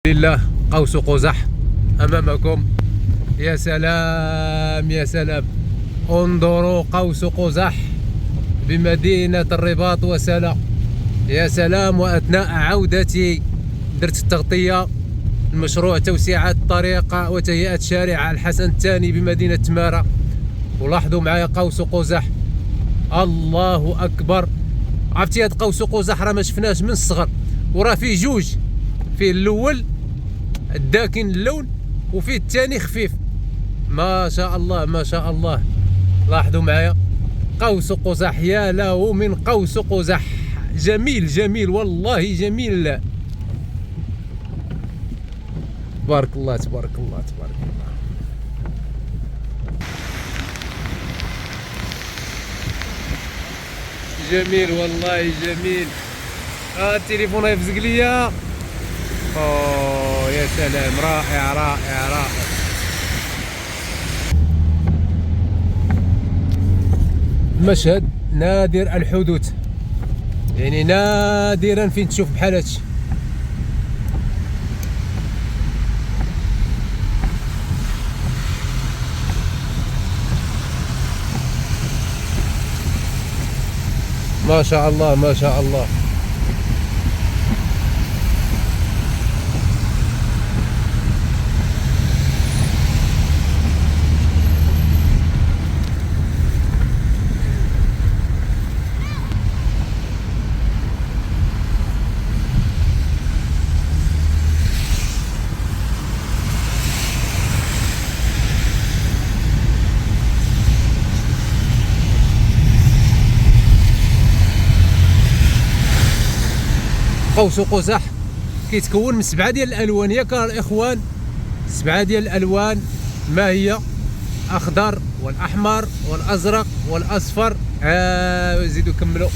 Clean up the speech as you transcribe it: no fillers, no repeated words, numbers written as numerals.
لله قوس قزح أمامكم. يا سلام يا سلام، انظروا قوس قزح بمدينة الرباط وسلا. يا سلام. وأثناء عودتي درت التغطية المشروع توسعة الطريق وتهيئة شارع الحسن الثاني بمدينة تمارة، ولاحظوا معايا قوس قزح. الله أكبر. عرفتي هاد قوس قزح راه ما شفناش من الصغر، وراه فيه جوج، فيه الأول الداكن اللون وفيه الثاني خفيف. ما شاء الله ما شاء الله. لاحظوا معايا قوس قزح، يا له من قوس قزح. جميل جميل والله جميل. تبارك الله تبارك الله تبارك الله. جميل والله جميل. التليفون يفزق ليا. اوه يا سلام، رائع رائع رائع. مشهد نادر الحدوث، يعني نادرا فين تشوف بحال هادشي. ما شاء الله ما شاء الله. قوس قزح كيتكون من 7 ديال الالوان ياك الاخوان. 7 ديال الالوان، ما هي؟ اخضر والاحمر والازرق والاصفر. زيدوا كملوا.